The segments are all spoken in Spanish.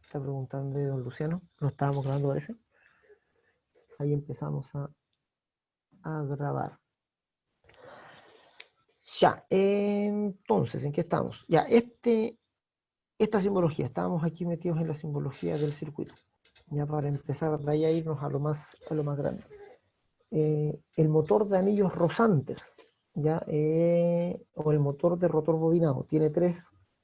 Está preguntando de don Luciano. No estábamos grabando, parece. Ahí empezamos a grabar. Ya, entonces, ¿en qué estamos? Ya, esta simbología, estábamos aquí metidos en la simbología del circuito. Ya para empezar de ahí a irnos a lo más grande. El motor de anillos rosantes, ya, o el motor de rotor bobinado, tiene 3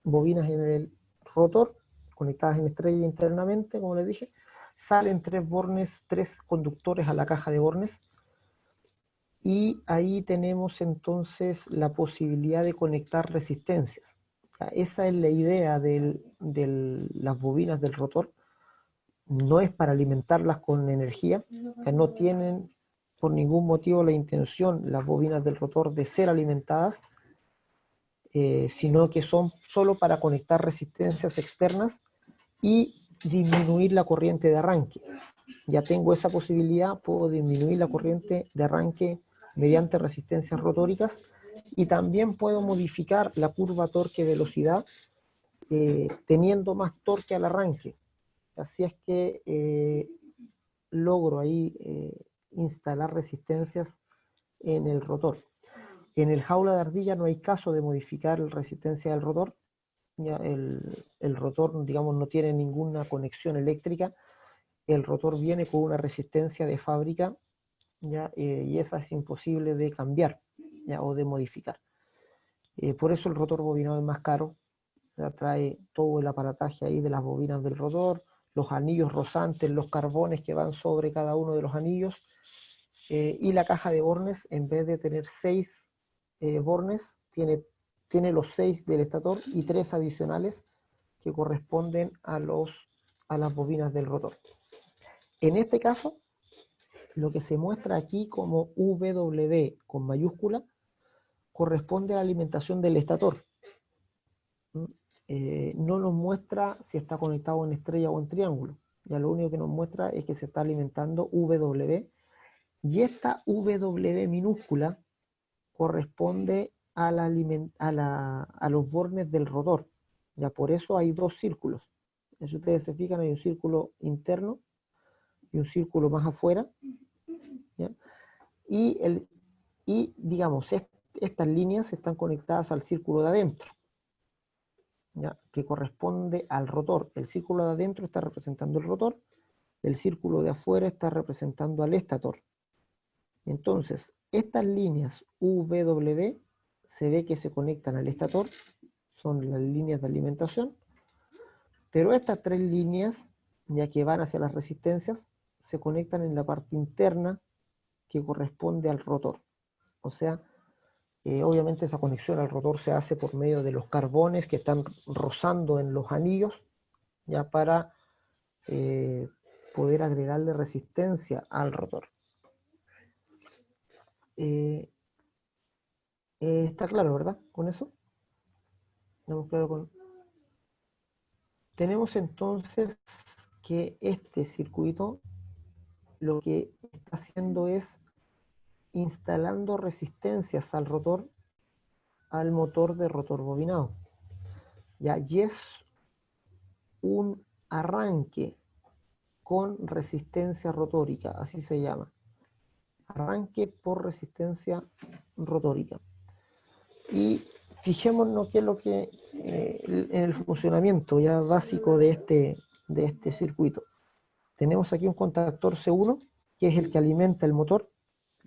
bobinas en el rotor, conectadas en estrella internamente, como les dije. Salen 3 bornes, 3 conductores a la caja de bornes, y ahí tenemos entonces la posibilidad de conectar resistencias. Esa es la idea de las bobinas del rotor. No es para alimentarlas con energía, no tienen por ningún motivo la intención las bobinas del rotor de ser alimentadas, sino que son solo para conectar resistencias externas y disminuir la corriente de arranque. Ya tengo esa posibilidad, puedo disminuir la corriente de arranque mediante resistencias rotóricas, y también puedo modificar la curva torque-velocidad teniendo más torque al arranque. Así es que logro ahí instalar resistencias en el rotor. En el jaula de ardilla no hay caso de modificar la resistencia del rotor. Ya el rotor, digamos, no tiene ninguna conexión eléctrica. El rotor viene con una resistencia de fábrica, ¿ya? Y esa es imposible de cambiar, ¿ya? O de modificar. Por eso el rotor bobinado es más caro. Ya trae todo el aparataje ahí de las bobinas del rotor, los anillos rosantes, los carbones que van sobre cada uno de los anillos, y la caja de bornes, en vez de tener 6 bornes, tiene los 6 del estator y 3 adicionales que corresponden a las bobinas del rotor. En este caso, lo que se muestra aquí como W con mayúscula corresponde a la alimentación del estator. No nos muestra si está conectado en estrella o en triángulo. Ya lo único que nos muestra es que se está alimentando W, y esta W minúscula corresponde a los bornes del rotor. Ya por eso hay 2 círculos. Si ustedes se fijan, hay un círculo interno y un círculo más afuera. ¿Ya? Y digamos, estas líneas están conectadas al círculo de adentro, ¿ya? Que corresponde al rotor. El círculo de adentro está representando el rotor, el círculo de afuera está representando al estator. Entonces, estas líneas W se ve que se conectan al estator, son las líneas de alimentación, pero estas 3 líneas, ya que van hacia las resistencias, se conectan en la parte interna que corresponde al rotor. O sea, obviamente esa conexión al rotor se hace por medio de los carbones que están rozando en los anillos, ya para eh, poder agregarle resistencia al rotor. Está claro, ¿verdad? Con eso. Claro. Tenemos entonces que este circuito lo que está haciendo es instalando resistencias al rotor, al motor de rotor bobinado. ¿Ya? Y es un arranque con resistencia rotórica, así se llama. Arranque por resistencia rotórica. Y fijémonos qué es lo que en el funcionamiento ya básico de este circuito. Tenemos aquí un contactor C1, que es el que alimenta el motor.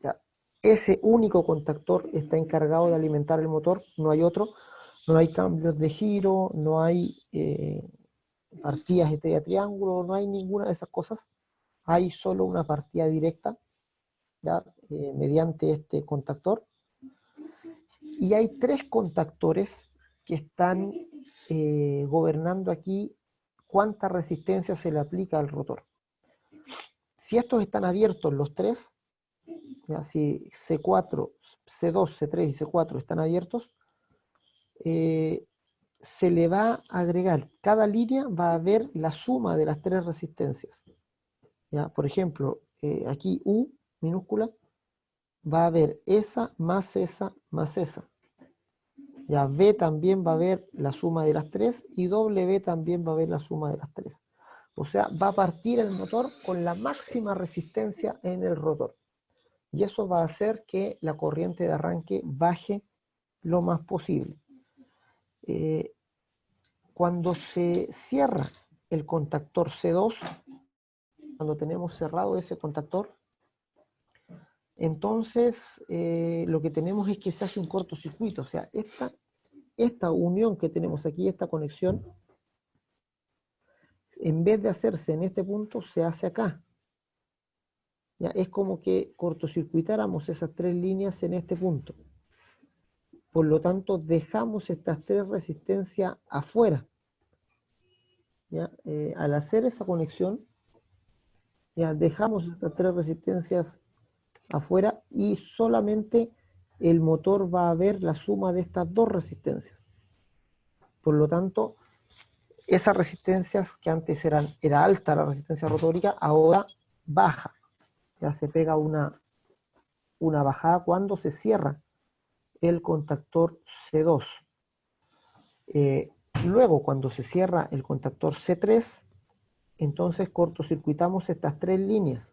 Ya, ese único contactor está encargado de alimentar el motor, no hay otro. No hay cambios de giro, no hay partidas estrella triángulo, no hay ninguna de esas cosas. Hay solo una partida directa, ¿ya? Mediante este contactor. Y hay 3 contactores que están gobernando aquí cuánta resistencia se le aplica al rotor. Si estos están abiertos los 3, ¿ya? Si C4, C2, C3 y C4 están abiertos, se le va a agregar, cada línea va a ver la suma de las 3 resistencias. ¿Ya? Por ejemplo, aquí U minúscula va a haber esa más esa más esa. Ya V también va a ver la suma de las 3 y W también va a ver la suma de las 3. O sea, va a partir el motor con la máxima resistencia en el rotor. Y eso va a hacer que la corriente de arranque baje lo más posible. Cuando se cierra el contactor C2, cuando tenemos cerrado ese contactor, entonces lo que tenemos es que se hace un cortocircuito. O sea, esta unión que tenemos aquí, esta conexión, en vez de hacerse en este punto, se hace acá. ¿Ya? Es como que cortocircuitáramos esas 3 líneas en este punto. Por lo tanto, dejamos estas 3 resistencias afuera. ¿Ya? Al hacer esa conexión, ya dejamos estas 3 resistencias afuera y solamente el motor va a ver la suma de estas 2 resistencias. Por lo tanto, esas resistencias que antes era alta la resistencia rotórica, ahora baja. Ya se pega una bajada cuando se cierra el contactor C2. Luego, cuando se cierra el contactor C3, entonces cortocircuitamos estas 3 líneas.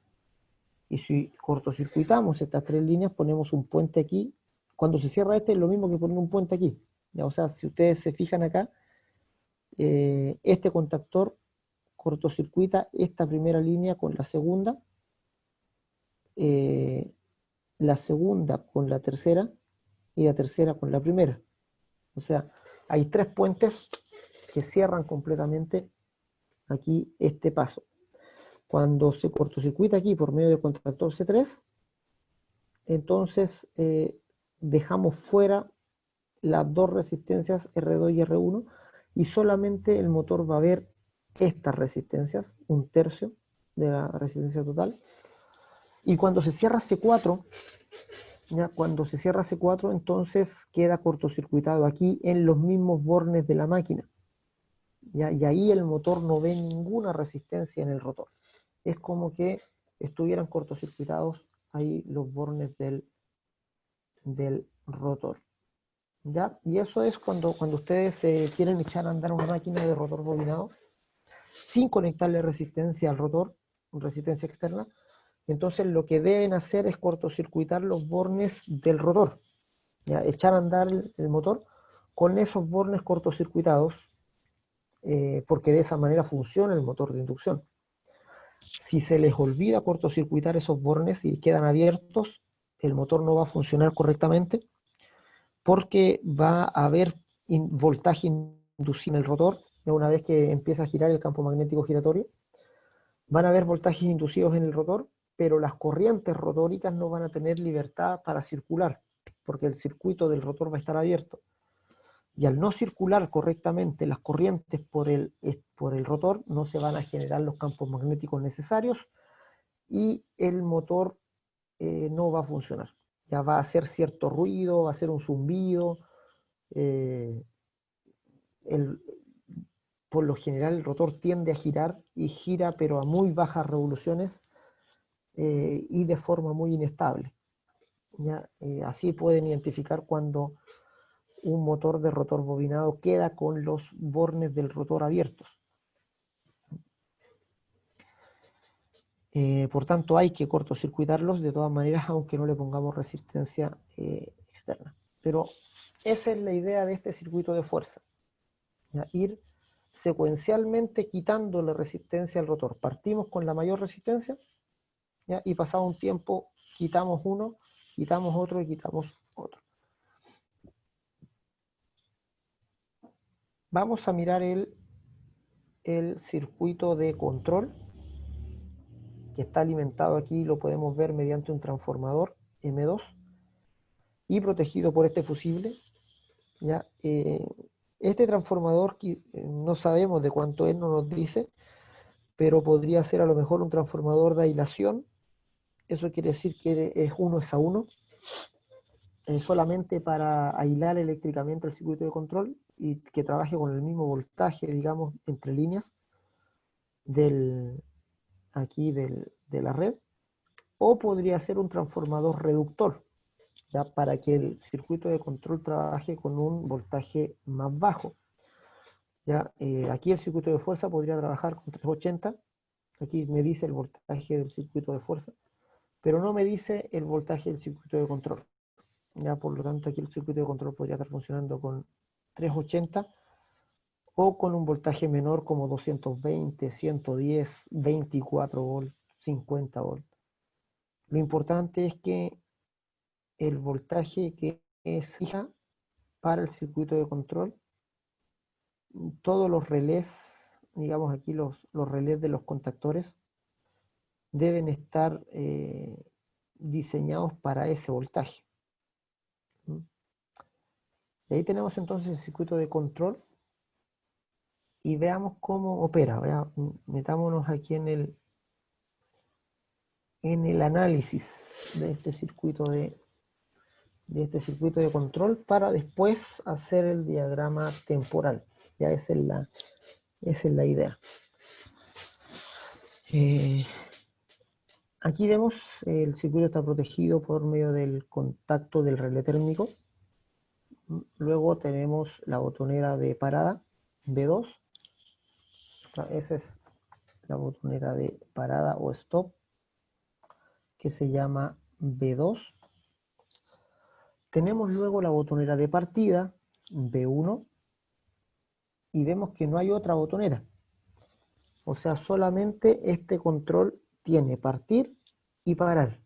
Y si cortocircuitamos estas 3 líneas, ponemos un puente aquí. Cuando se cierra este es lo mismo que poner un puente aquí. ¿Ya? O sea, si ustedes se fijan acá, este contactor cortocircuita esta primera línea con la segunda con la tercera y la tercera con la primera. O sea, hay 3 puentes que cierran completamente aquí este paso. Cuando se cortocircuita aquí por medio del contactor C3, entonces dejamos fuera las 2 resistencias R2 y R1 y solamente el motor va a ver estas resistencias, un tercio de la resistencia total. Y cuando se cierra C4, ya cuando se cierra C4, entonces queda cortocircuitado aquí en los mismos bornes de la máquina. ¿Ya? Y ahí el motor no ve ninguna resistencia en el rotor. Es como que estuvieran cortocircuitados ahí los bornes del rotor. ¿Ya? Y eso es cuando ustedes quieren echar a andar una máquina de rotor bobinado sin conectarle resistencia al rotor, resistencia externa. Entonces lo que deben hacer es cortocircuitar los bornes del rotor, ¿ya? Echar a andar el motor con esos bornes cortocircuitados, porque de esa manera funciona el motor de inducción. Si se les olvida cortocircuitar esos bornes y quedan abiertos, el motor no va a funcionar correctamente porque va a haber voltaje inducido en el rotor. Una vez que empieza a girar el campo magnético giratorio, van a haber voltajes inducidos en el rotor, pero las corrientes rotóricas no van a tener libertad para circular, porque el circuito del rotor va a estar abierto. Y al no circular correctamente las corrientes por el rotor, no se van a generar los campos magnéticos necesarios y el motor no va a funcionar. Ya va a hacer cierto ruido, va a hacer un zumbido. eh, el, por lo general el rotor tiende a girar y gira pero a muy bajas revoluciones y de forma muy inestable. ¿Ya? Así pueden identificar cuando un motor de rotor bobinado queda con los bornes del rotor abiertos. Por tanto, hay que cortocircuitarlos de todas maneras, aunque no le pongamos resistencia externa. Pero esa es la idea de este circuito de fuerza. ¿Ya? Ir secuencialmente quitándole resistencia al rotor. Partimos con la mayor resistencia, ¿ya? Y pasado un tiempo quitamos uno, quitamos otro y quitamos otro. Vamos a mirar el circuito de control que está alimentado aquí, lo podemos ver mediante un transformador M2 y protegido por este fusible. ¿Ya? Este transformador no sabemos de cuánto es, no nos dice, pero podría ser a lo mejor un transformador de aislación. Eso quiere decir que es 1:1, solamente para aislar eléctricamente el circuito de control y que trabaje con el mismo voltaje, digamos, entre líneas aquí de la red. O podría ser un transformador reductor, ya para que el circuito de control trabaje con un voltaje más bajo. Ya, aquí el circuito de fuerza podría trabajar con 380, aquí me dice el voltaje del circuito de fuerza, pero no me dice el voltaje del circuito de control. Ya, por lo tanto, aquí el circuito de control podría estar funcionando con 380 o con un voltaje menor como 220, 110, 24 volts, 50 volts. Lo importante es que el voltaje que es fija para el circuito de control, todos los relés, digamos aquí los relés de los contactores, deben estar diseñados para ese voltaje. ¿Mm? Y ahí tenemos entonces el circuito de control y veamos cómo opera. Metámonos aquí en el análisis de este circuito de control para después hacer el diagrama temporal. Ya esa es la idea. Aquí vemos el circuito está protegido por medio del contacto del relé térmico. Luego tenemos la botonera de parada, B2. Esa es la botonera de parada o stop, que se llama B2. Tenemos luego la botonera de partida, B1, y vemos que no hay otra botonera. O sea, solamente este control tiene partir y parar.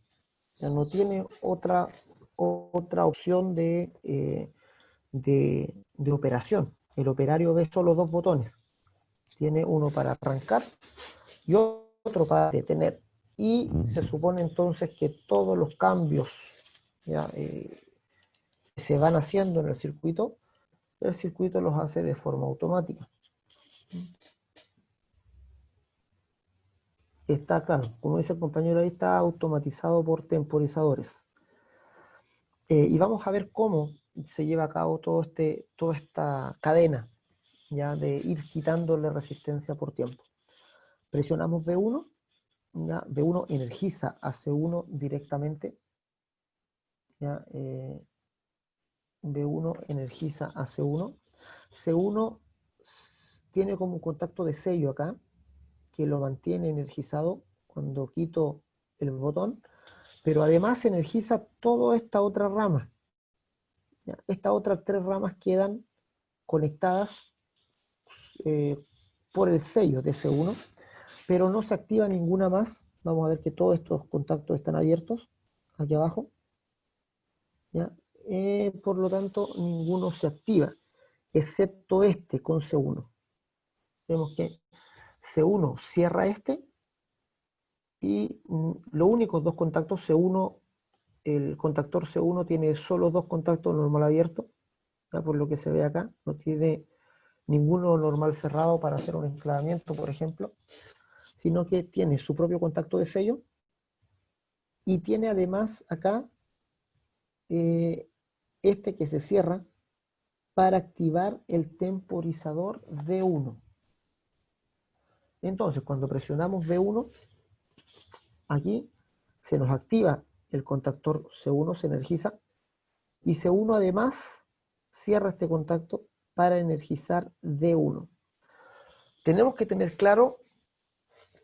Ya no tiene otra opción de operación. El operario ve solo dos botones. Tiene uno para arrancar y otro para detener. Y se supone entonces que todos los cambios ya, que se van haciendo en el circuito los hace de forma automática. Está claro, como dice el compañero ahí, está automatizado por temporizadores. Y vamos a ver cómo se lleva a cabo toda esta cadena, ya de ir quitándole resistencia por tiempo. Presionamos B1, ya, B1 energiza a C1 directamente, ya, B1 energiza a C1. C1 tiene como un contacto de sello acá, que lo mantiene energizado cuando quito el botón, pero además energiza toda esta otra rama. ¿Ya? Estas otras tres ramas quedan conectadas por el sello de C1, pero no se activa ninguna más. Vamos a ver que todos estos contactos están abiertos aquí abajo. ¿Ya? Por lo tanto, ninguno se activa, excepto este con C1. Vemos que C1 cierra este y los únicos dos contactos C1, el contactor C1 tiene solo dos contactos normal abiertos, ¿ya? Por lo que se ve acá, no tiene ninguno normal cerrado para hacer un enclavamiento, por ejemplo, sino que tiene su propio contacto de sello y tiene además acá este que se cierra para activar el temporizador D1. Entonces, cuando presionamos B1, aquí se nos activa el contactor C1, se energiza, y C1 además cierra este contacto para energizar D1. Tenemos que tener claro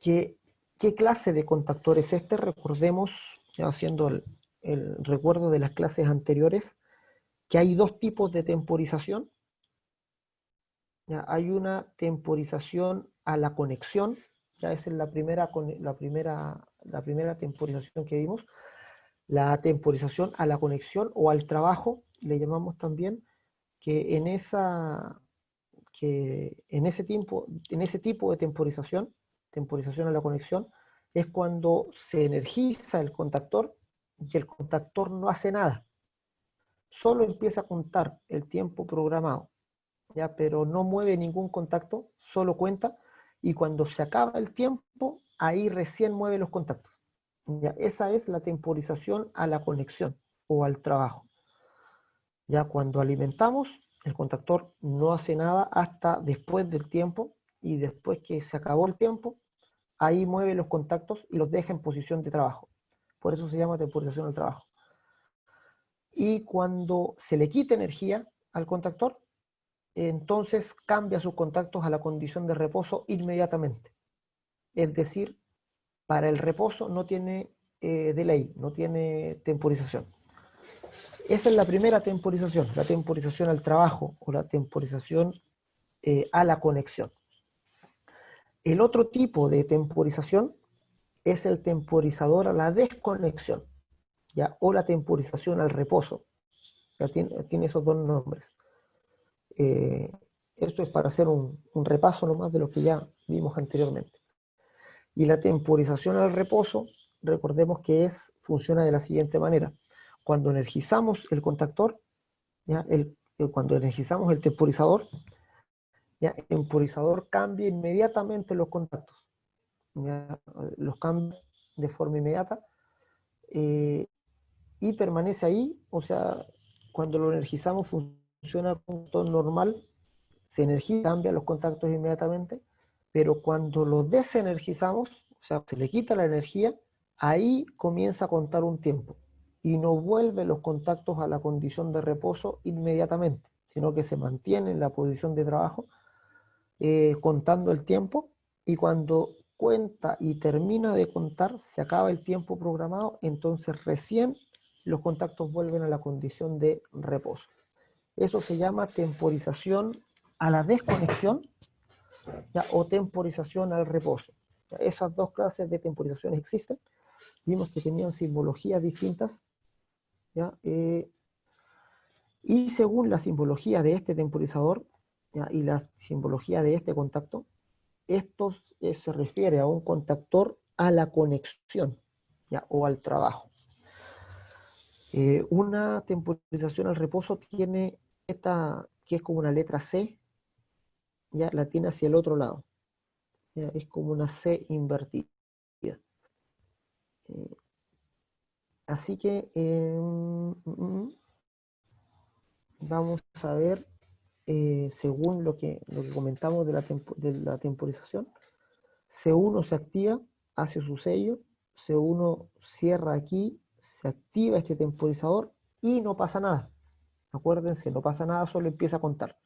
que qué clase de contactor es este. Recordemos, ya haciendo el recuerdo de las clases anteriores, que hay dos tipos de temporización. Ya, hay una temporización a la conexión, ya esa es la primera temporización que vimos. La temporización a la conexión o al trabajo, le llamamos también, que en ese tipo de temporización a la conexión, es cuando se energiza el contactor y el contactor no hace nada. Solo empieza a contar el tiempo programado, ¿ya? Pero no mueve ningún contacto, solo cuenta, y cuando se acaba el tiempo, ahí recién mueve los contactos. ¿Ya? Esa es la temporización a la conexión o al trabajo. Ya cuando alimentamos, el contactor no hace nada hasta después del tiempo, y después que se acabó el tiempo, ahí mueve los contactos y los deja en posición de trabajo. Por eso se llama temporización al trabajo. y cuando se le quita energía al contactor, entonces cambia sus contactos a la condición de reposo inmediatamente. Es decir, para el reposo no tiene delay, no tiene temporización. Esa es la primera temporización, la temporización al trabajo o la temporización a la conexión. El otro tipo de temporización es el temporizador a la desconexión, ¿ya? O la temporización al reposo. Ya tiene esos dos nombres. Esto es para hacer un repaso nomás de lo que ya vimos anteriormente. Y la temporización al reposo, recordemos que funciona de la siguiente manera. Cuando energizamos el contactor, ¿ya? Cuando energizamos el temporizador, ¿ya? El temporizador cambia inmediatamente los contactos. ¿Ya? Los cambia de forma inmediata y permanece ahí. O sea, cuando lo energizamos funciona como todo normal, se energiza, cambia los contactos inmediatamente, pero cuando lo desenergizamos, o sea, se le quita la energía, ahí comienza a contar un tiempo y no vuelve los contactos a la condición de reposo inmediatamente, sino que se mantiene en la posición de trabajo contando el tiempo, y cuando cuenta y termina de contar, se acaba el tiempo programado, entonces recién los contactos vuelven a la condición de reposo. Eso se llama temporización a la desconexión, ¿ya? O temporización al reposo. ¿Ya? Esas dos clases de temporizaciones existen. Vimos que tenían simbologías distintas, ¿ya? Y según la simbología de este temporizador, ¿ya? Y la simbología de este contacto, esto se refiere a un contactor a la conexión, ¿ya? O al trabajo. Una temporización al reposo tiene esta, que es como una letra C, ya la tiene hacia el otro lado. ¿Ya? Es como una C invertida. Así que vamos a ver, según lo que comentamos de la temporización, C1 se activa, hace su sello, C1 cierra aquí, se activa este temporizador y no pasa nada. Acuérdense, no pasa nada, solo empieza a contar.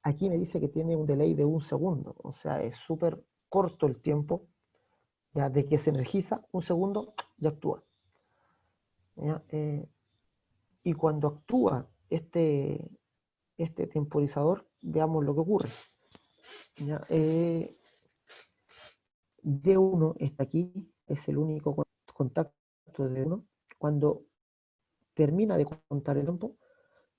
Aquí me dice que tiene un delay de 1 segundo, o sea, es súper corto el tiempo, ya de que se energiza, 1 segundo, ya actúa. ¿Ya? Y cuando actúa este temporizador, veamos lo que ocurre. ¿Ya? D1 está aquí, es el único contacto de D1. Cuando termina de contar el tiempo,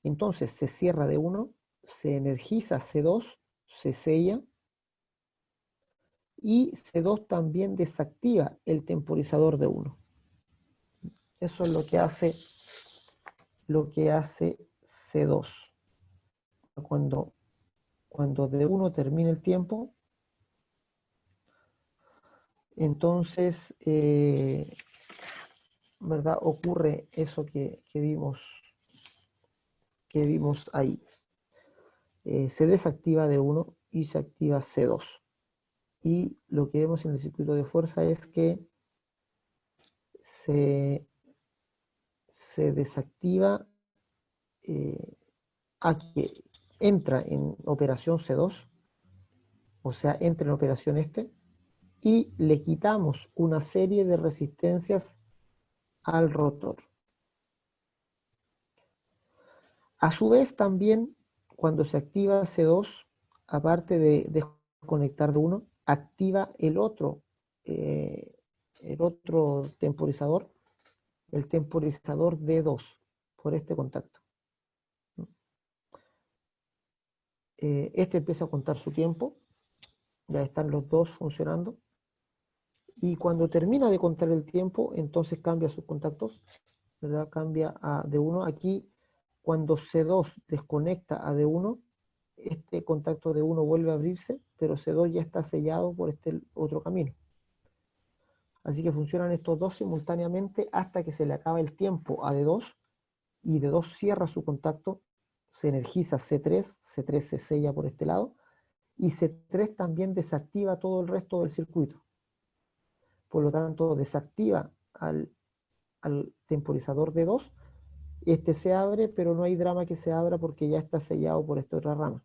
entonces se cierra D1, se energiza C2, se sella, y C2 también desactiva el temporizador D1. Eso es lo que hace C2. Cuando D1 termina el tiempo, entonces, ¿verdad? Ocurre eso que vimos ahí. Se desactiva D1 y se activa C2. Y lo que vemos en el circuito de fuerza es que se desactiva aquí, entra en operación C2, o sea, entra en operación y le quitamos una serie de resistencias al rotor. A su vez también, cuando se activa C2, aparte de desconectar de uno, activa el otro temporizador, el temporizador D2, por este contacto. Este empieza a contar su tiempo, ya están los dos funcionando, y cuando termina de contar el tiempo, entonces cambia sus contactos, ¿verdad? Cambia a D1. Aquí, cuando C2 desconecta a D1, este contacto D1 vuelve a abrirse, pero C2 ya está sellado por este otro camino. Así que funcionan estos dos simultáneamente hasta que se le acaba el tiempo a D2, y D2 cierra su contacto, se energiza C3, C3 se sella por este lado, y C3 también desactiva todo el resto del circuito. Por lo tanto, desactiva al temporizador D2 Este se abre, pero no hay drama que se abra porque ya está sellado por esta otra rama.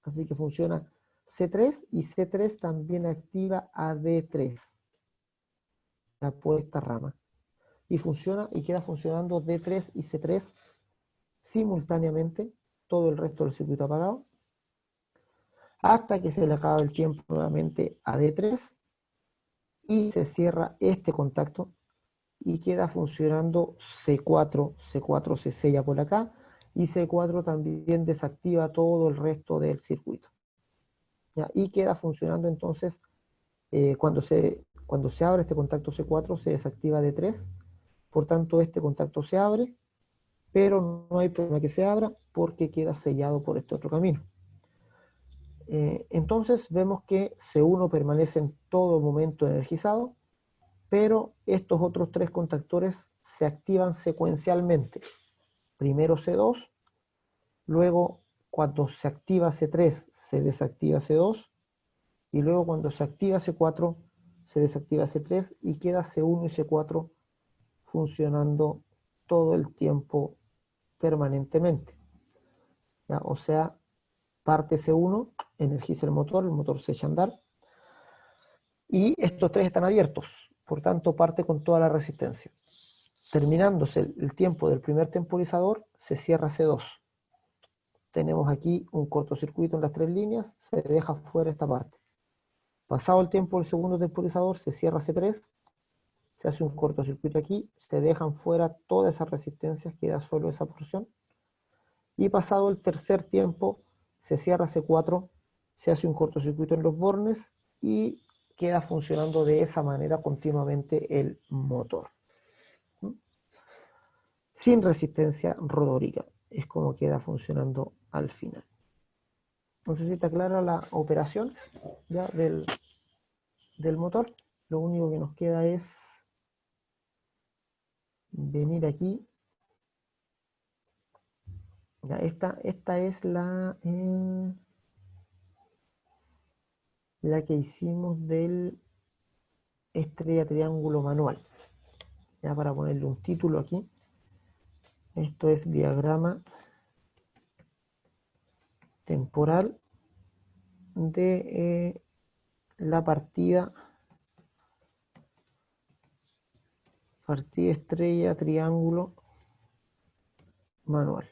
Así que funciona C3 y C3 también activa a D3 por esta rama. Y funciona y queda funcionando D3 y C3 simultáneamente, todo el resto del circuito apagado, hasta que se le acaba el tiempo nuevamente a D3 y se cierra este contacto y queda funcionando C4. C4 se sella por acá y C4 también desactiva todo el resto del circuito. ¿Ya? Y queda funcionando entonces, cuando se abre este contacto C4 se desactiva D3, por tanto este contacto se abre, pero no hay problema que se abra porque queda sellado por este otro camino. Entonces vemos que C1 permanece en todo momento energizado, pero estos otros tres contactores se activan secuencialmente. Primero C2, luego cuando se activa C3 se desactiva C2, y luego cuando se activa C4 se desactiva C3 y queda C1 y C4 funcionando todo el tiempo permanentemente. ¿Ya? O sea, parte C1, energiza el motor se echa a andar, y estos tres están abiertos, por tanto parte con toda la resistencia. Terminándose el tiempo del primer temporizador, se cierra C2. Tenemos aquí un cortocircuito en las tres líneas, se deja fuera esta parte. Pasado el tiempo del segundo temporizador, se cierra C3, se hace un cortocircuito aquí, se dejan fuera todas esas resistencias, queda solo esa porción. Y pasado el tercer tiempo, se cierra C4, se hace un cortocircuito en los bornes y queda funcionando de esa manera continuamente el motor. Sin resistencia rodórica. Es como queda funcionando al final. No sé si está clara la operación ya del motor. Lo único que nos queda es venir aquí. Ya, esta es la que hicimos del estrella triángulo manual. Ya, para ponerle un título aquí. Esto es diagrama temporal de la partida estrella triángulo manual.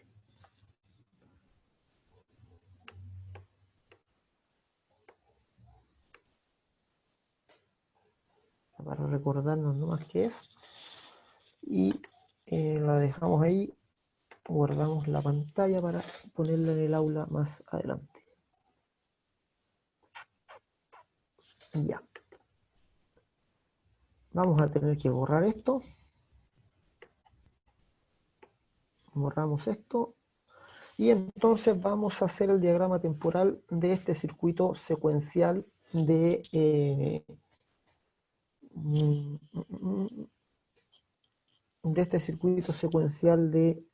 Para recordarnos nomás qué es. Y la dejamos ahí, guardamos la pantalla para ponerla en el aula más adelante. Ya. Vamos a tener que borrar esto. Borramos esto. Y entonces vamos a hacer el diagrama temporal de este circuito secuencial de este circuito secuencial de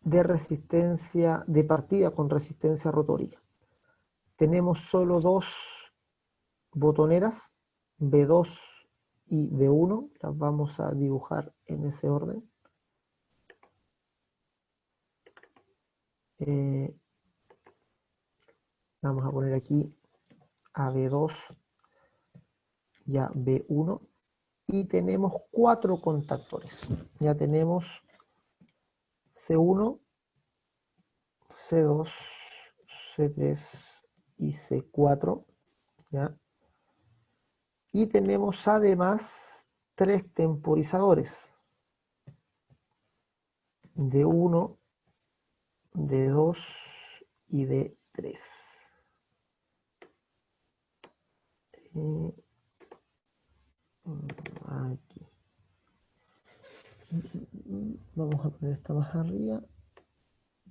resistencia, de partida con resistencia rotórica. Tenemos solo dos botoneras, B2 y B1, las vamos a dibujar en ese orden. Vamos a poner aquí a B2 y a B1, y tenemos cuatro contactores. Ya tenemos C1, C2, C3 y C4, ¿ya? Y tenemos además tres temporizadores, D1, D2 y D3. Aquí. Vamos a poner esta más arriba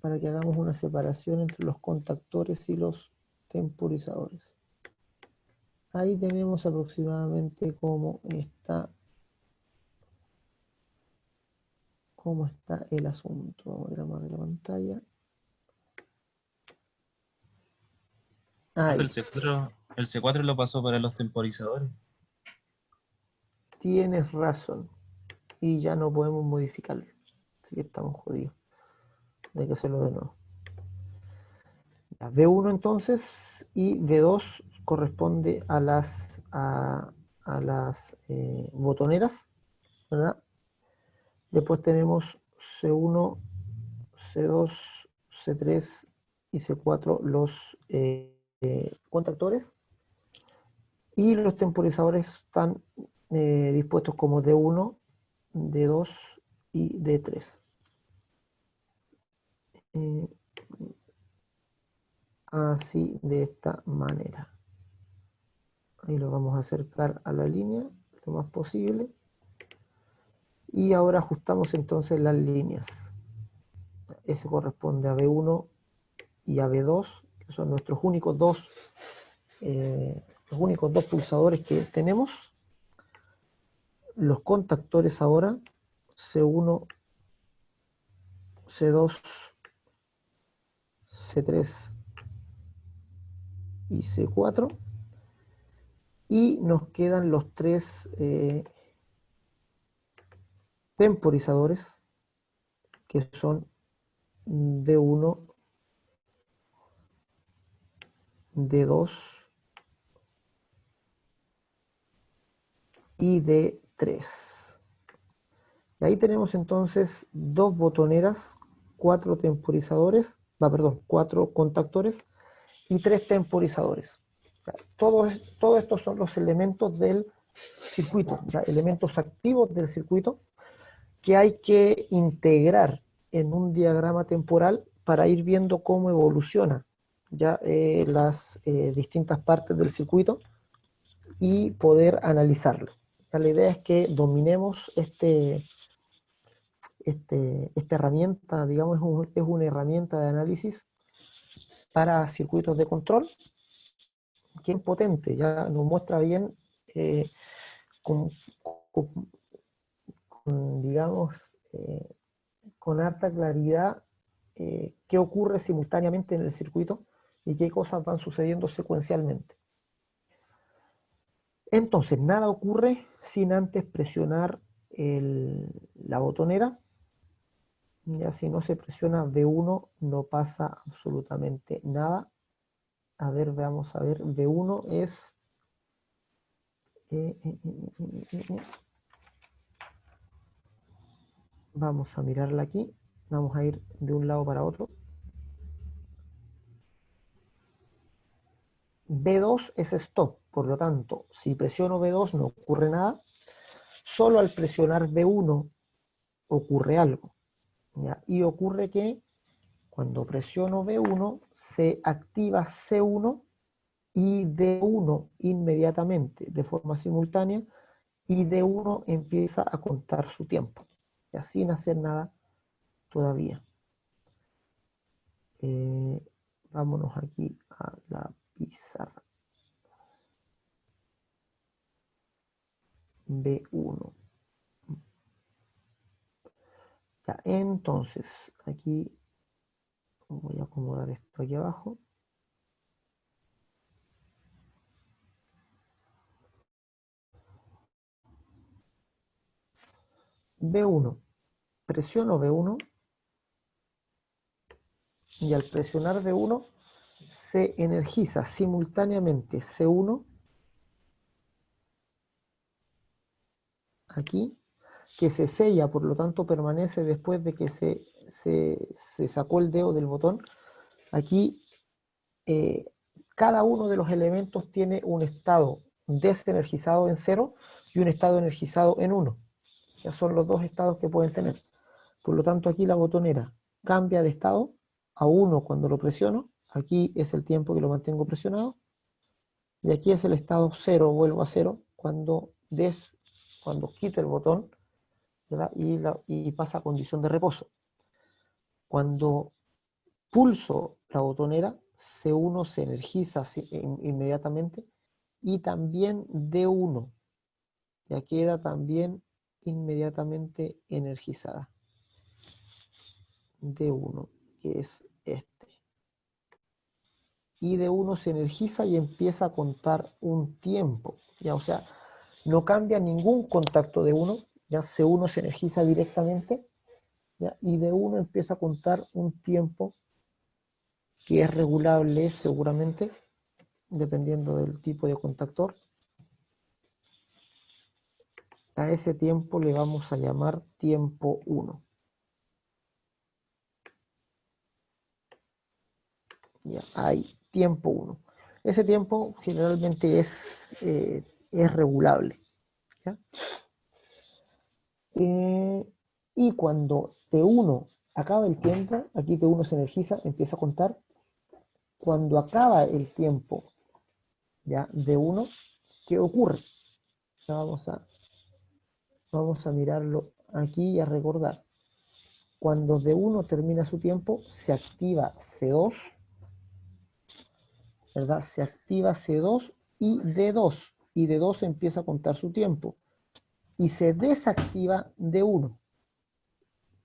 para que hagamos una separación entre los contactores y los temporizadores. Ahí tenemos aproximadamente cómo está el asunto. Vamos a ver más de la pantalla. Profe, Ay, el C4 lo pasó para los temporizadores. tienes razón. Y ya no podemos modificarlo. Así que estamos jodidos. Hay que hacerlo de nuevo. Ya, V1 entonces y V2 corresponde a las botoneras, ¿verdad? Después tenemos C1, C2, C3 y C4 los contactores, y los temporizadores están dispuestos como D1, D2 y D3. Eh, Así, de esta manera. Ahí lo vamos a acercar a la línea lo más posible. Y ahora ajustamos entonces las líneas. Ese corresponde a B1 y a B2, que son los únicos dos pulsadores que tenemos. Los contactores ahora, C1, C2, C3 y C4. Y nos quedan los tres temporizadores, que son D1, D2 y D3. Y ahí tenemos entonces dos botoneras, cuatro temporizadores, cuatro contactores y tres temporizadores. Todos estos son los elementos del circuito, elementos activos del circuito que hay que integrar en un diagrama temporal para ir viendo cómo evoluciona las distintas partes del circuito y poder analizarlo. La idea es que dominemos esta herramienta, digamos, es una herramienta de análisis para circuitos de control, que es potente, ya nos muestra bien eh, con, con, digamos, con harta claridad qué ocurre simultáneamente en el circuito y qué cosas van sucediendo secuencialmente. Entonces, nada ocurre sin antes presionar la botonera. Ya si no se presiona V1 no pasa absolutamente nada. A ver, veamos, a ver, V1 es... eh, eh, eh, eh, eh, vamos a mirarla aquí. Vamos a ir de un lado para otro. B2 es stop, por lo tanto, si presiono B2 no ocurre nada. Solo al presionar B1 ocurre algo. ¿Ya? Y ocurre que cuando presiono B1 se activa C1 y D1 inmediatamente de forma simultánea, y D1 empieza a contar su tiempo, y sin hacer nada todavía. Eh, Vámonos aquí a la pizarra. B1. Ya, entonces, aquí voy a acomodar esto aquí abajo. B1. Presiono B1 y al presionar B1 se energiza simultáneamente C1 aquí, que se sella, por lo tanto permanece después de que se sacó el dedo del botón. Aquí eh, cada uno de los elementos tiene un estado desenergizado en 0 y un estado energizado en 1. Ya son los dos estados que pueden tener. Por lo tanto, aquí la botonera cambia de estado a 1 cuando lo presiono. Aquí es el tiempo que lo mantengo presionado. Y aquí es el estado 0, vuelvo a 0, cuando quito el botón, ¿verdad? Y pasa a condición de reposo. Cuando pulso la botonera, C1 se energiza inmediatamente y también D1 ya queda también inmediatamente energizada. D1, que es este. y D1 se energiza y empieza a contar un tiempo, ¿ya? O sea, no cambia ningún contacto D1, ya C1 se energiza directamente, ¿ya? Y D1 empieza a contar un tiempo que es regulable seguramente, dependiendo del tipo de contactor. A ese tiempo le vamos a llamar tiempo 1. Ya, hay tiempo 1. Ese tiempo generalmente es regulable, ¿ya? Y cuando T1 acaba el tiempo, aquí T1 se energiza, empieza a contar. Cuando acaba el tiempo, ya, de 1, ¿qué ocurre? Ya vamos a mirarlo aquí y a recordar. Cuando D1 termina su tiempo, se activa C2, ¿verdad? Se activa C2 y D2. Y D2 empieza a contar su tiempo. Y se desactiva D1.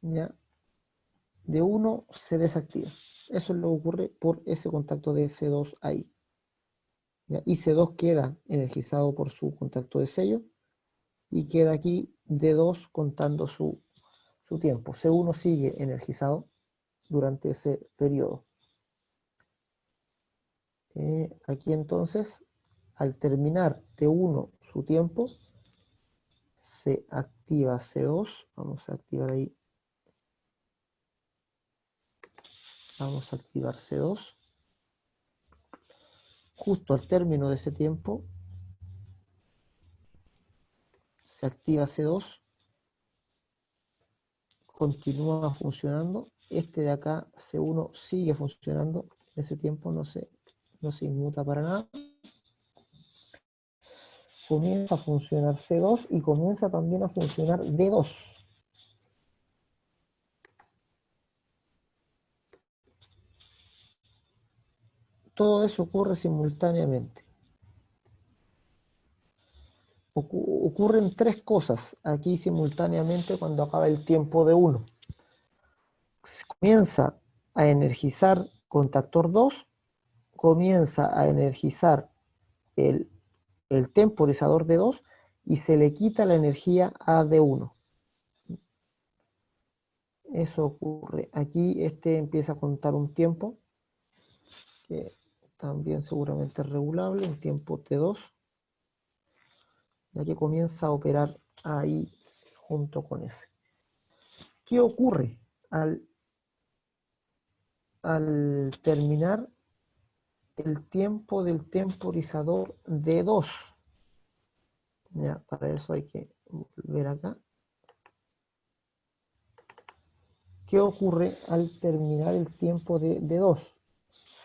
¿Ya? D1 se desactiva. Eso es lo que ocurre por ese contacto de C2 ahí. ¿Ya? Y C2 queda energizado por su contacto de sello. Y queda aquí D2 contando su tiempo. C1 sigue energizado durante ese periodo. Aquí entonces, al terminar T1 su tiempo, se activa C2. Vamos a activar ahí. Vamos a activar C2. Justo al término de ese tiempo, se activa C2. Continúa funcionando. Este de acá, C1, sigue funcionando. Ese tiempo no se inmuta para nada. Comienza a funcionar C2 y comienza también a funcionar D2. Todo eso ocurre simultáneamente. Ocurren tres cosas aquí simultáneamente cuando acaba el tiempo de 1. Comienza a energizar contactor 2, comienza a energizar el, el temporizador de 2 y se le quita la energía a D1. Eso ocurre. Aquí empieza a contar un tiempo que también seguramente es regulable, un tiempo T2, ya que comienza a operar ahí junto con ese. ¿Qué ocurre al terminar el tiempo del temporizador D2? Ya, para eso hay que volver acá. ¿Qué ocurre al terminar el tiempo de D2?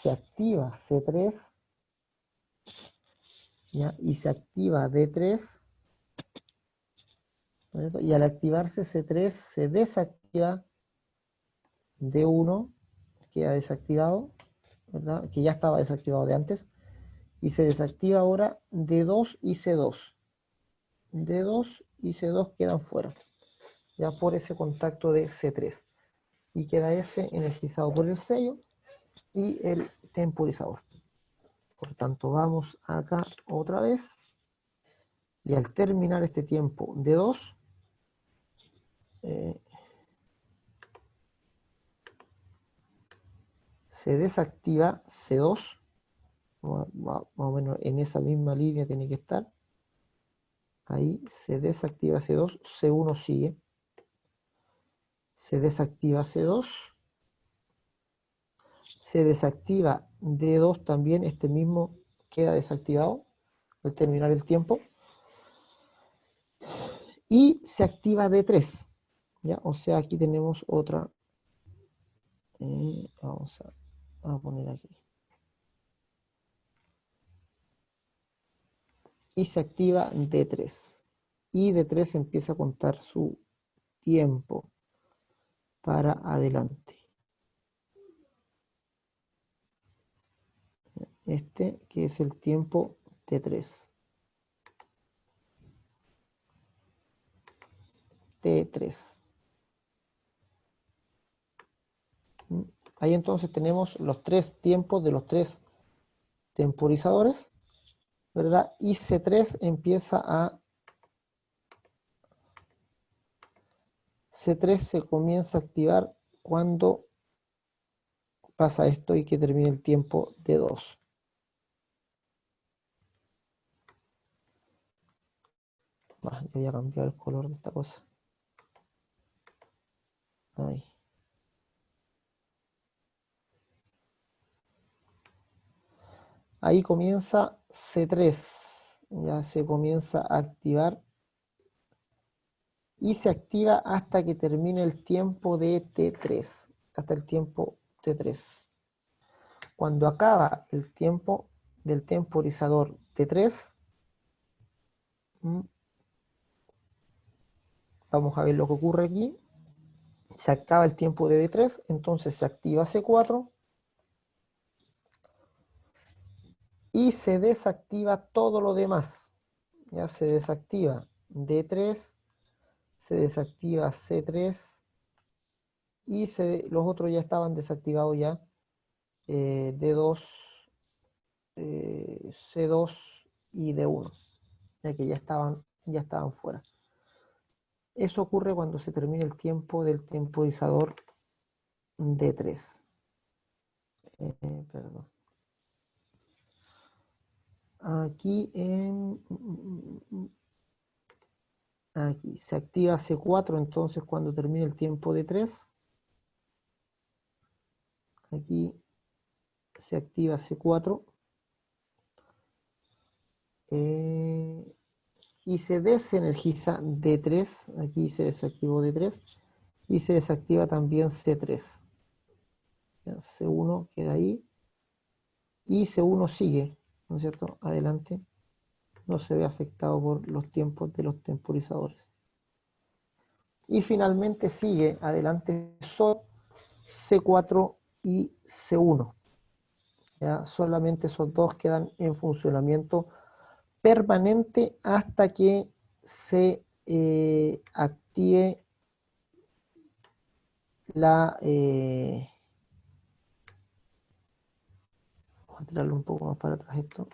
Se activa C3, ¿ya? Y se activa D3, ¿no? Y al activarse C3 se desactiva D1, queda desactivado, ¿verdad? Que ya estaba desactivado de antes, y se desactiva ahora D2 y C2. D2 y C2 quedan fuera, ya por ese contacto de C3. Y queda ese energizado por el sello y el temporizador. Por tanto, vamos acá otra vez. Y al terminar este tiempo de 2, se desactiva C2. Más o menos en esa misma línea tiene que estar. Ahí se desactiva C2, C1 sigue. Se desactiva C2. Se desactiva D2 también, este mismo queda desactivado al terminar el tiempo. Y se activa D3. ¿Ya? O sea, aquí tenemos otra. Vamos a poner aquí. Y se activa D3. Y D3 empieza a contar su tiempo para adelante. Este que es el tiempo T3. T3. Ahí entonces tenemos los tres tiempos de los tres temporizadores, ¿verdad? Y C3 se comienza a activar cuando pasa esto y que termine el tiempo de 2. Yo voy a cambiar el color de esta cosa. Ahí. Ahí comienza C3. Ya se comienza a activar. Y se activa hasta que termine el tiempo de T3. Hasta el tiempo T3. Cuando acaba el tiempo del temporizador T3, vamos a ver lo que ocurre aquí. Se acaba el tiempo de D3, entonces se activa C4 y se desactiva todo lo demás. Ya se desactiva D3, se desactiva C3 y los otros ya estaban desactivados ya. D2, C2 y D1, ya que ya estaban fuera. Eso ocurre cuando se termina el tiempo del temporizador D3. Perdón. Aquí aquí se activa C4, entonces cuando termine el tiempo de 3, aquí se activa C4 y se desenergiza D3, aquí se desactivó D3 y se desactiva también C3. Ya, C1 queda ahí y C1 sigue, ¿no es cierto? Adelante, no se ve afectado por los tiempos de los temporizadores. Y finalmente sigue adelante solo C4 y C1. ¿Ya? Solamente esos dos quedan en funcionamiento permanente hasta que se active la... vamos a tirarlo un poco más para atrás esto.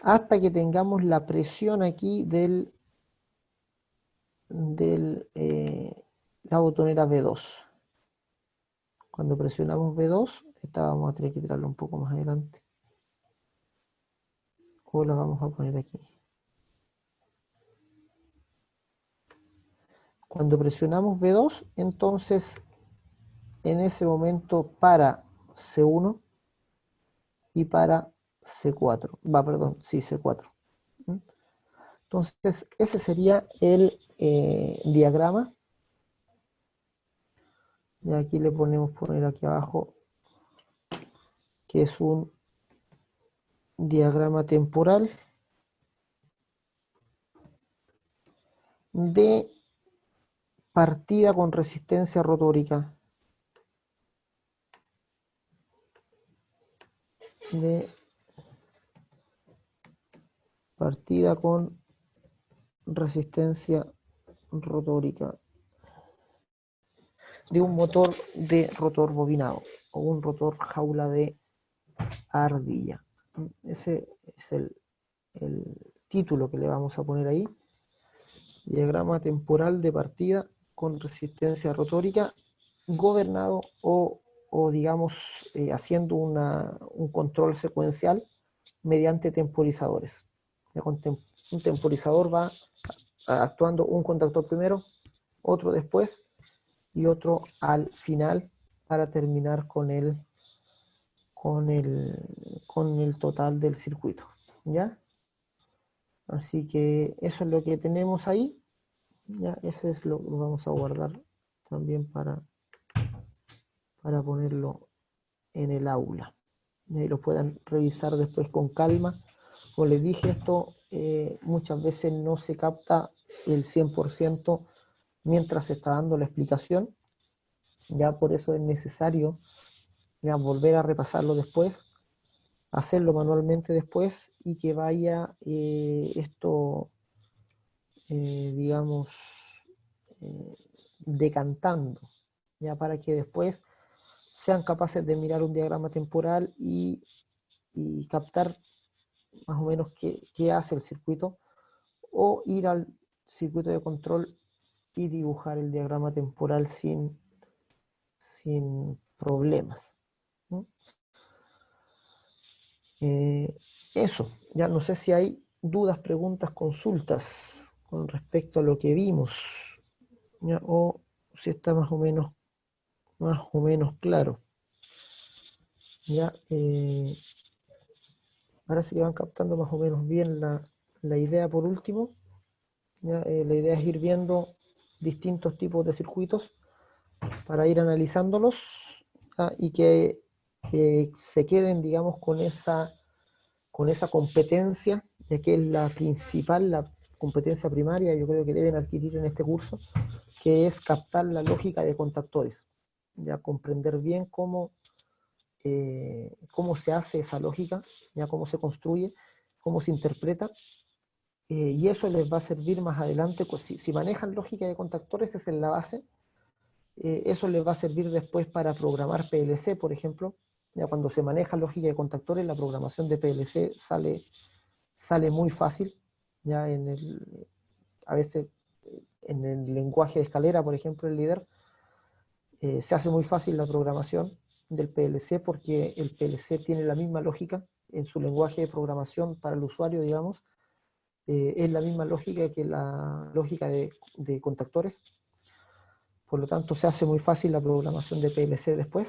Hasta que tengamos la presión aquí la botonera B2. Cuando presionamos B2, esta vamos a tener que tirarlo un poco más adelante. O la vamos a poner aquí. Cuando presionamos B2, entonces en ese momento para C1 y para C4. Perdón, sí, C4. Entonces, ese sería el diagrama. Y aquí le ponemos poner aquí abajo que es un diagrama temporal de partida con resistencia rotórica. De partida con resistencia rotórica de un motor de rotor bobinado o un rotor jaula de ardilla. Ese es el título que le vamos a poner ahí. Diagrama temporal de partida con resistencia rotórica gobernado o digamos haciendo un control secuencial mediante temporizadores. Un temporizador va actuando un contactor primero, otro después y otro al final para terminar con el total del circuito. ¿Ya? Así que eso es lo que tenemos ahí. Ya, ese es lo que vamos a guardar también para ponerlo en el aula. Y lo puedan revisar después con calma. Como les dije, esto muchas veces no se capta el 100% mientras se está dando la explicación. Ya por eso es necesario ya volver a repasarlo después, hacerlo manualmente después y que vaya esto, digamos, decantando, ya para que después sean capaces de mirar un diagrama temporal y captar más o menos qué hace el circuito, o ir al circuito de control y dibujar el diagrama temporal sin problemas, ¿no? Eso, ya no sé si hay dudas, preguntas, consultas con respecto a lo que vimos, ¿ya? O si está más o menos claro. Ya, ahora sí van captando más o menos bien la idea por último. ¿Ya? La idea es ir viendo distintos tipos de circuitos para ir analizándolos, ¿ya? Y que se queden, digamos, con esa competencia, ya que es la principal, la competencia primaria, yo creo que deben adquirir en este curso, que es captar la lógica de contactores, ya comprender bien cómo se hace esa lógica, ya cómo se construye, cómo se interpreta, y eso les va a servir más adelante, pues si manejan lógica de contactores, esa es la base. Eso les va a servir después para programar PLC, por ejemplo. Ya cuando se maneja lógica de contactores, la programación de PLC sale muy fácil. Ya a veces en el lenguaje de escalera, por ejemplo, el líder, se hace muy fácil la programación del PLC porque el PLC tiene la misma lógica en su lenguaje de programación para el usuario, digamos. Es la misma lógica que la lógica de contactores. Por lo tanto, se hace muy fácil la programación de PLC después.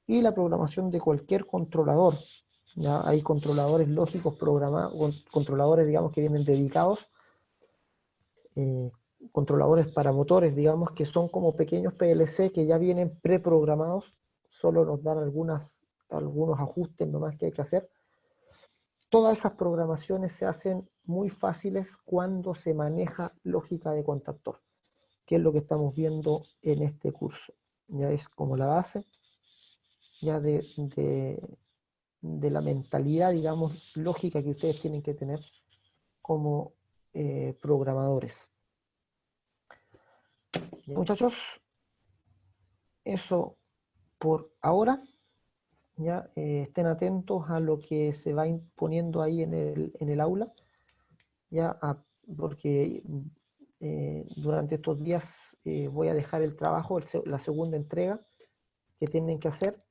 Y la programación de cualquier controlador. ¿Ya? Hay controladores lógicos programados, controladores, digamos, que vienen dedicados, eh, controladores para motores, digamos, que son como pequeños PLC que ya vienen preprogramados, solo nos dan algunos ajustes nomás que hay que hacer. Todas esas programaciones se hacen muy fáciles cuando se maneja lógica de contactor, que es lo que estamos viendo en este curso. Ya es como la base ya de la mentalidad, digamos, lógica que ustedes tienen que tener como programadores. Muchachos, eso por ahora. Ya estén atentos a lo que se va imponiendo ahí en el aula, ya porque durante estos días voy a dejar el trabajo, la segunda entrega que tienen que hacer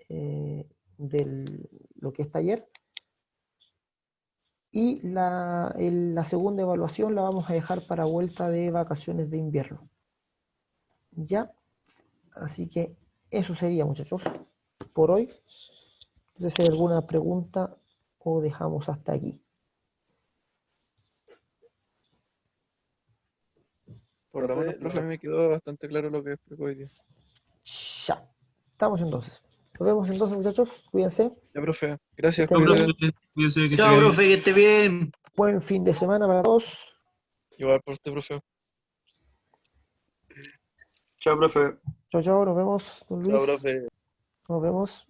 de lo que es taller. Y la segunda evaluación la vamos a dejar para vuelta de vacaciones de invierno. ¿Ya? Así que eso sería, muchachos, por hoy. No sé si hay alguna pregunta o dejamos hasta aquí. Por lo menos, profe, me quedó bastante claro lo que explicó hoy día. Ya. Estamos entonces. Nos vemos entonces, muchachos. Cuídense. Ya, profe. Gracias, Estén bien. cuídese. Cuídese, que Chao, esté bien. profe, que esté bien. Buen fin de semana para todos. Igual por usted, profe. Chao, profe. Chao, chao. Nos vemos, don Luis. Chao, profe. Nos vemos.